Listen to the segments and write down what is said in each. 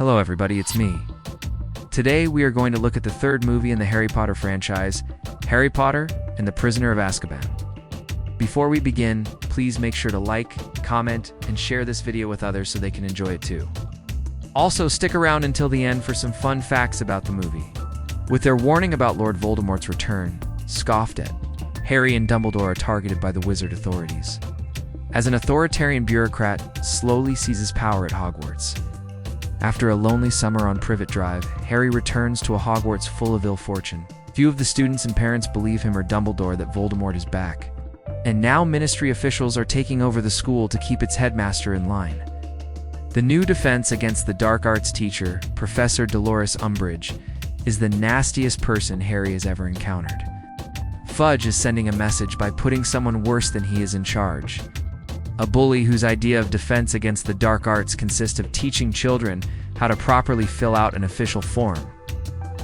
Hello everybody, it's me. Today we are going to look at the third movie in the Harry Potter franchise, Harry Potter and the Prisoner of Azkaban. Before we begin, please make sure to like, comment, and share this video with others so they can enjoy it too. Also, stick around until the end for some fun facts about the movie. With their warning about Lord Voldemort's return, scoffed at, Harry and Dumbledore are targeted by the wizard authorities. As an authoritarian bureaucrat slowly seizes power at Hogwarts. After a lonely summer on Privet Drive, Harry returns to a Hogwarts full of ill fortune. Few of the students and parents believe him or Dumbledore that Voldemort is back. And now ministry officials are taking over the school to keep its headmaster in line. The new defense against the dark arts teacher, Professor Dolores Umbridge, is the nastiest person Harry has ever encountered. Fudge is sending a message by putting someone worse than he is in charge. A bully whose idea of defense against the dark arts consists of teaching children how to properly fill out an official form.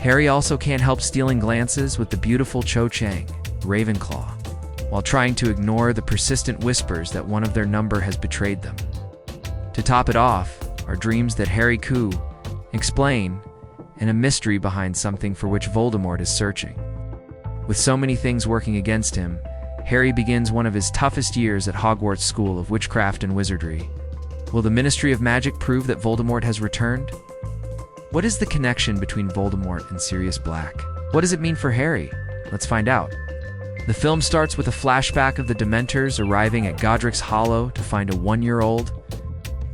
Harry also can't help stealing glances with the beautiful Cho Chang, Ravenclaw, while trying to ignore the persistent whispers that one of their number has betrayed them. To top it off are dreams that Harry could explain, and a mystery behind something for which Voldemort is searching. With so many things working against him, Harry begins one of his toughest years at Hogwarts School of Witchcraft and Wizardry. Will the Ministry of Magic prove that Voldemort has returned? What is the connection between Voldemort and Sirius Black? What does it mean for Harry? Let's find out. The film starts with a flashback of the Dementors arriving at Godric's Hollow to find a 1-year-old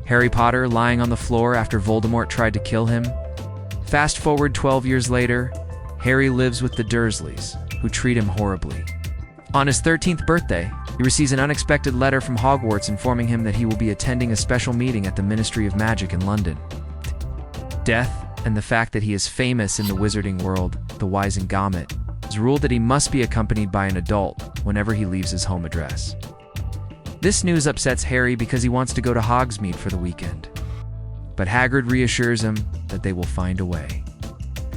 Harry Potter lying on the floor after Voldemort tried to kill him. Fast forward 12 years later, Harry lives with the Dursleys, who treat him horribly. On his 13th birthday, he receives an unexpected letter from Hogwarts informing him that he will be attending a special meeting at the Ministry of Magic in London. Death, and the fact that he is famous in the wizarding world, the Wizengamot, has ruled that he must be accompanied by an adult whenever he leaves his home address. This news upsets Harry because he wants to go to Hogsmeade for the weekend. But Hagrid reassures him that they will find a way.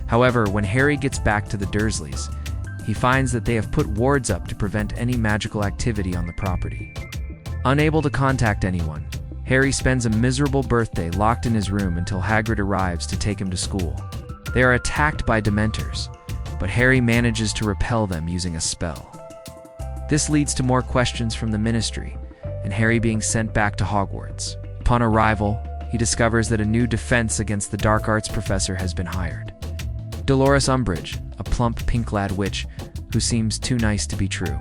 However, when Harry gets back to the Dursleys, he finds that they have put wards up to prevent any magical activity on the property. Unable to contact anyone, Harry spends a miserable birthday locked in his room until Hagrid arrives to take him to school. They are attacked by Dementors, but Harry manages to repel them using a spell. This leads to more questions from the Ministry, and Harry being sent back to Hogwarts. Upon arrival, he discovers that a new defense against the dark arts professor has been hired. Dolores Umbridge, a plump, pink-clad witch who seems too nice to be true.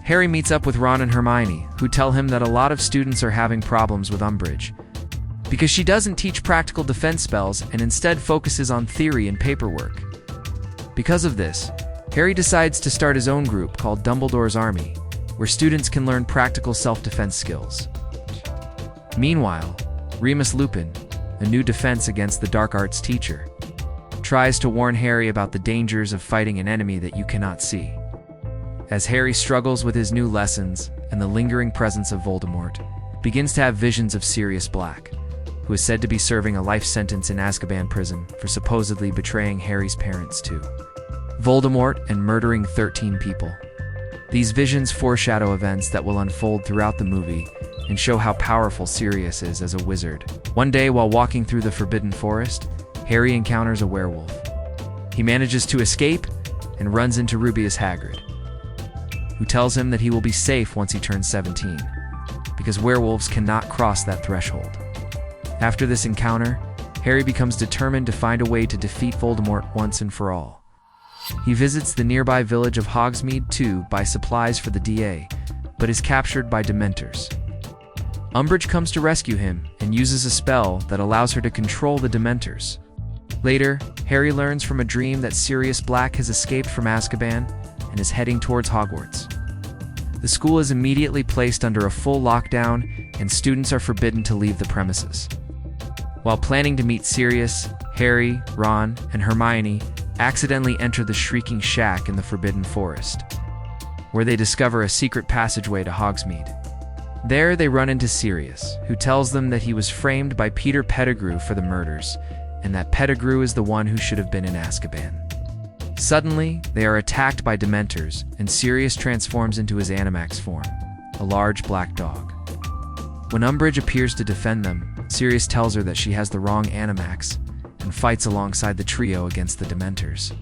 Harry meets up with Ron and Hermione, who tell him that a lot of students are having problems with Umbridge because she doesn't teach practical defense spells and instead focuses on theory and paperwork. Because of this, Harry decides to start his own group called Dumbledore's Army, where students can learn practical self-defense skills. Meanwhile, Remus Lupin, a new defense against the dark arts teacher, tries to warn Harry about the dangers of fighting an enemy that you cannot see. As Harry struggles with his new lessons and the lingering presence of Voldemort, begins to have visions of Sirius Black, who is said to be serving a life sentence in Azkaban prison for supposedly betraying Harry's parents too. Voldemort and murdering 13 people. These visions foreshadow events that will unfold throughout the movie and show how powerful Sirius is as a wizard. One day, while walking through the Forbidden Forest, Harry encounters a werewolf. He manages to escape and runs into Rubeus Hagrid, who tells him that he will be safe once he turns 17, because werewolves cannot cross that threshold. After this encounter, Harry becomes determined to find a way to defeat Voldemort once and for all. He visits the nearby village of Hogsmeade to buy supplies for the DA, but is captured by Dementors. Umbridge comes to rescue him and uses a spell that allows her to control the Dementors. Later, Harry learns from a dream that Sirius Black has escaped from Azkaban and is heading towards Hogwarts. The school is immediately placed under a full lockdown, and students are forbidden to leave the premises. While planning to meet Sirius, Harry, Ron, and Hermione accidentally enter the Shrieking Shack in the Forbidden Forest, where they discover a secret passageway to Hogsmeade. There, they run into Sirius, who tells them that he was framed by Peter Pettigrew for the murders, and that Pettigrew is the one who should have been in Azkaban. Suddenly, they are attacked by Dementors, and Sirius transforms into his Animax form, a large black dog. When Umbridge appears to defend them, Sirius tells her that she has the wrong Animax, and fights alongside the trio against the Dementors.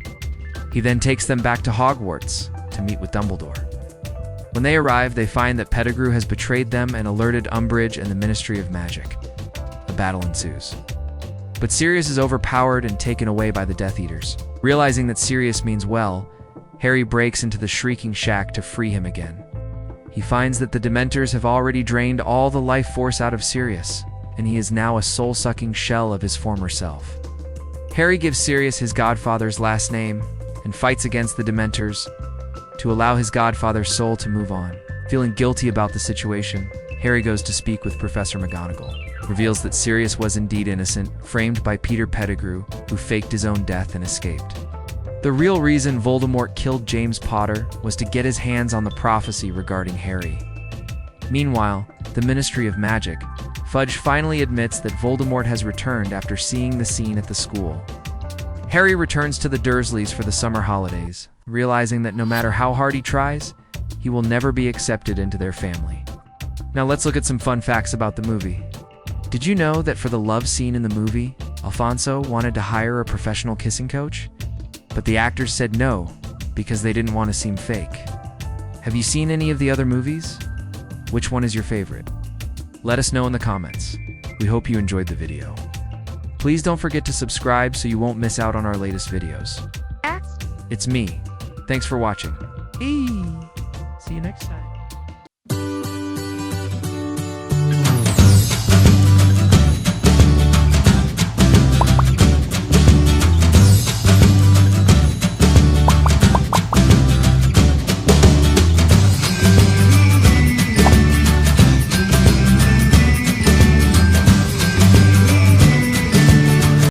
He then takes them back to Hogwarts to meet with Dumbledore. When they arrive, they find that Pettigrew has betrayed them and alerted Umbridge and the Ministry of Magic. A battle ensues. But Sirius is overpowered and taken away by the Death Eaters. Realizing that Sirius means well, Harry breaks into the Shrieking Shack to free him again. He finds that the Dementors have already drained all the life force out of Sirius, and he is now a soul-sucking shell of his former self. Harry gives Sirius his godfather's last name and fights against the Dementors to allow his godfather's soul to move on. Feeling guilty about the situation, Harry goes to speak with Professor McGonagall. Reveals that Sirius was indeed innocent, framed by Peter Pettigrew, who faked his own death and escaped. The real reason Voldemort killed James Potter was to get his hands on the prophecy regarding Harry. Meanwhile, the Ministry of Magic, Fudge finally admits that Voldemort has returned after seeing the scene at the school. Harry returns to the Dursleys for the summer holidays, realizing that no matter how hard he tries, he will never be accepted into their family. Now let's look at some fun facts about the movie. Did you know that for the love scene in the movie, Alfonso wanted to hire a professional kissing coach? But the actors said no, because they didn't want to seem fake. Have you seen any of the other movies? Which one is your favorite? Let us know in the comments. We hope you enjoyed the video. Please don't forget to subscribe so you won't miss out on our latest videos. It's me. Thanks for watching. See you next time.